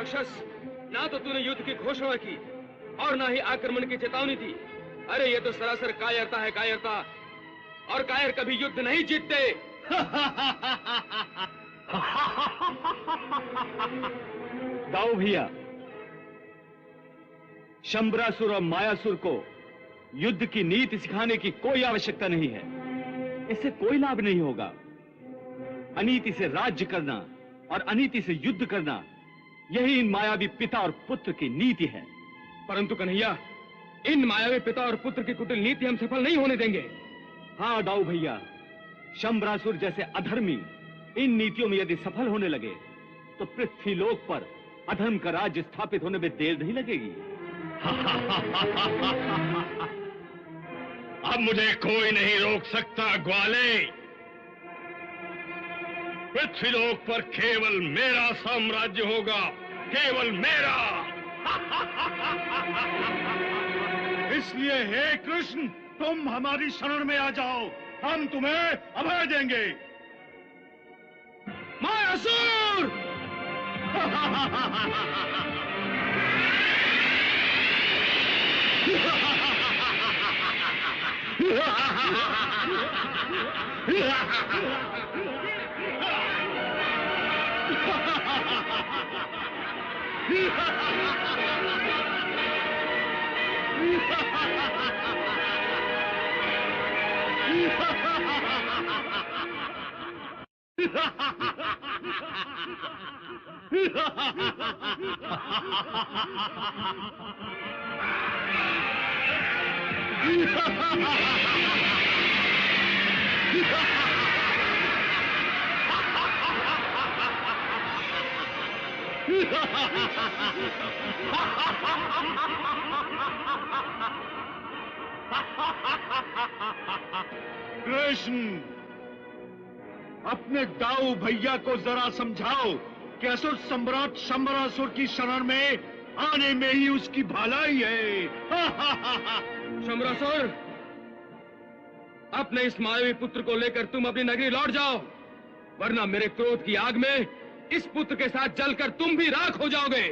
राक्षस, ना तो तूने युद्ध की घोषणा की और ना ही आक्रमण की चेतावनी दी। अरे ये तो सरासर कायरता है, कायरता। और कायर कभी युद्ध नहीं जीतते। दाऊ भैया, शंबरासुर और मायासुर को युद्ध की नीति सिखाने की कोई आवश्यकता नहीं है। इससे कोई लाभ नहीं होगा। अनीति से राज्य करना और अनीति से युद्ध करना, यही इन मायावी पिता और पुत्र की नीति है। परंतु कन्हैया, इन मायावी पिता और पुत्र की कुटिल नीति हम सफल नहीं होने देंगे। हाँ दाऊ भैया, शंबरासुर जैसे अधर्मी इन नीतियों में यदि सफल होने लगे तो पृथ्वीलोक पर अधर्म का राज्य स्थापित होने में देर नहीं लगेगी। अब मुझे कोई नहीं रोक सकता ग्वाले। पृथ्वीलोक पर केवल मेरा साम्राज्य होगा, केवल मेरा। इसलिए हे कृष्ण, तुम हमारी शरण में आ जाओ, हम तुम्हें अभय देंगे। मायासुर! कृष्ण, अपने दाऊ भैया को जरा समझाओ कि असुर सम्राट शंबरासुर की शरण में आने में ही उसकी भलाई है। शंबरासुर, अपने इस मायावी पुत्र को लेकर तुम अपनी नगरी लौट जाओ, वरना मेरे क्रोध की आग में इस पुत्र के साथ जलकर तुम भी राख हो जाओगे।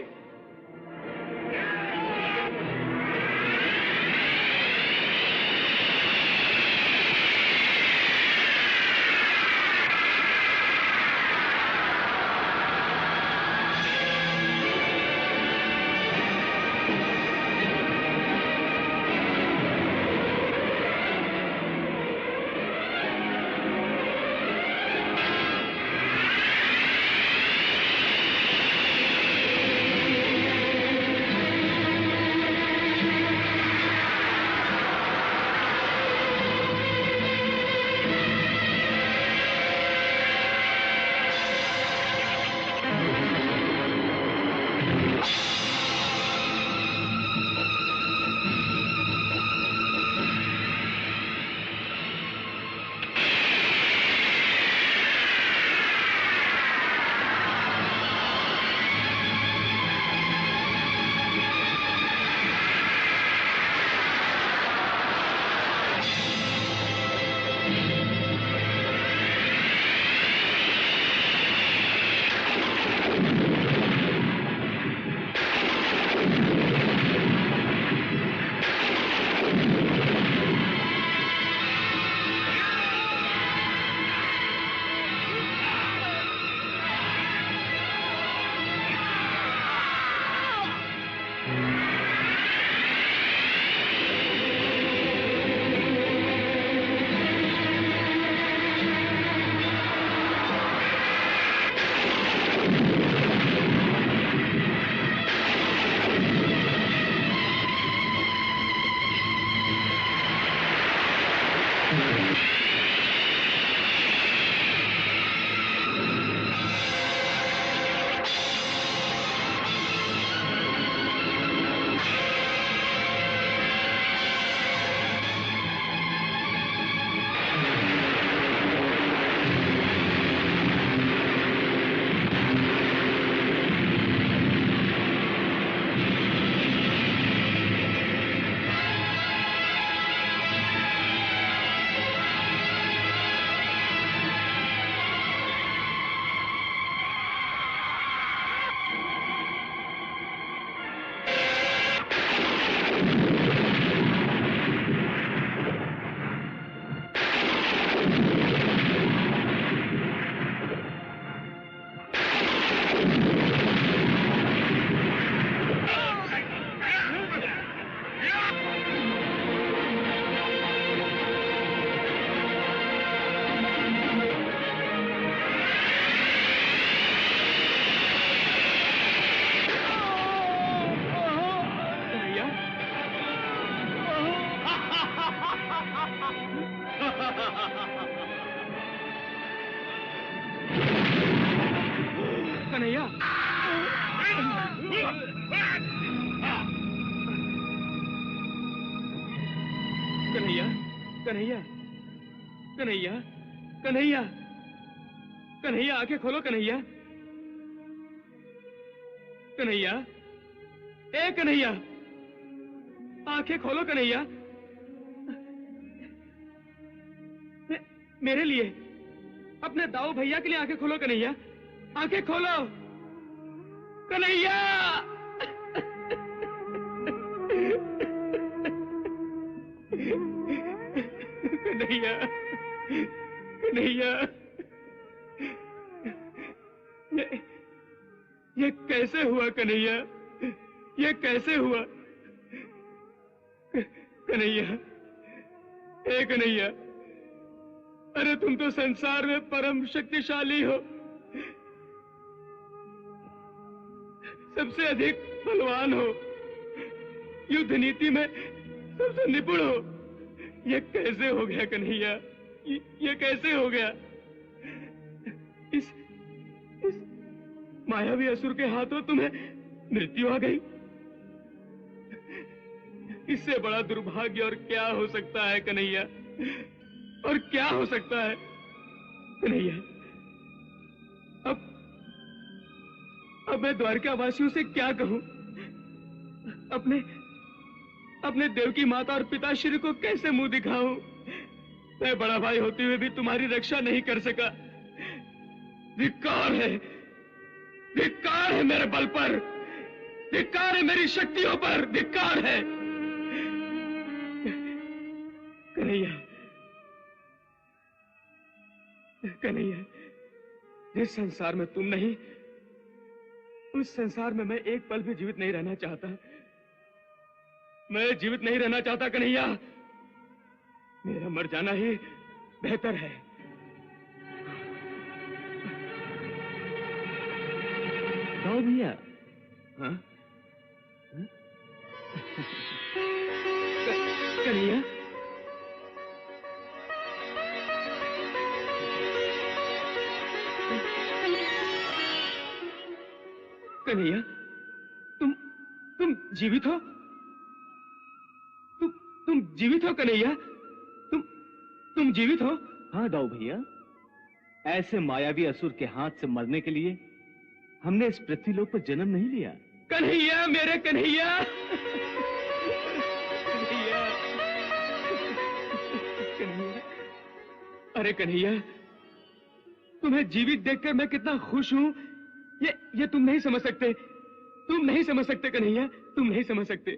कन्हैया, कन्हैया, कन्हैया, कन्हैया, कन्हैया, कन्हैया, आंखें खोलो कन्हैया, कन्हैया, ए कन्हैया, आंखें खोलो कन्हैया, मेरे लिए, अपने दाऊ भैया के लिए आंखें खोलो कन्हैया, आंखें खोलो कन्हैया। कन्हैया, कन्हैया, ये कैसे हुआ कन्हैया? ये कैसे हुआ? कन्हैया, ए कन्हैया, अरे तुम तो संसार में परम शक्तिशाली हो, सबसे अधिक बलवान हो, युद्ध नीति में सबसे निपुण हो। ये कैसे हो गया कन्हैया? ये कैसे हो गया? इस मायावी असुर के हाथों तुम्हें मृत्यु आ गई। इससे बड़ा दुर्भाग्य और क्या हो सकता है कन्हैया? और क्या हो सकता है कन्हैया? अब मैं द्वारका वासियों से क्या कहूं? अपने देवकी माता और पिताश्री को कैसे मुंह दिखाऊं? मैं बड़ा भाई होते हुए भी तुम्हारी रक्षा नहीं कर सका। धिक्कार है मेरे बल पर, धिक्कार है मेरी शक्तियों पर, धिक्कार है कन्हैया। कन्हैया, जिस संसार में तुम नहीं, उस संसार में मैं एक पल भी जीवित नहीं रहना चाहता। मैं जीवित नहीं रहना चाहता कन्हैया। मेरा मर जाना ही बेहतर है। दाऊ भैया, हाँ? कन्हैया, कन्हैया, तुम जीवित हो? तुम जीवित हो कन्हैया? तुम जीवित हो? हाँ दाऊ भैया, ऐसे मायावी असुर के हाथ से मरने के लिए हमने इस पृथ्वीलोक पर जन्म नहीं लिया। कन्हैया, मेरे कन्हैया, कन्हैया, कन्हैया, अरे कन्हैया, तुम्हें जीवित देखकर मैं कितना खुश हूं, ये तुम नहीं समझ सकते। तुम नहीं समझ सकते कन्हैया, तुम नहीं समझ सकते।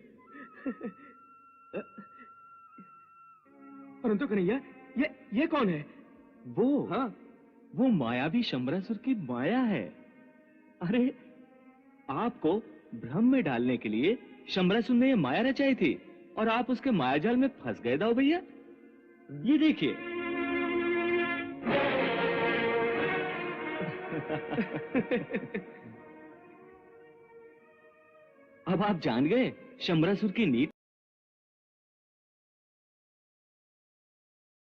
परंतु कन्हैया, ये कौन है? वो, हाँ, वो मायावी शंबरासुर की माया है। अरे, आपको भ्रम में डालने के लिए शंबरासुर ने ये माया रचाई थी और आप उसके मायाजाल में फंस गए दाऊ भैया। ये देखिए। अब आप जान गए शंबरासुर की नीति।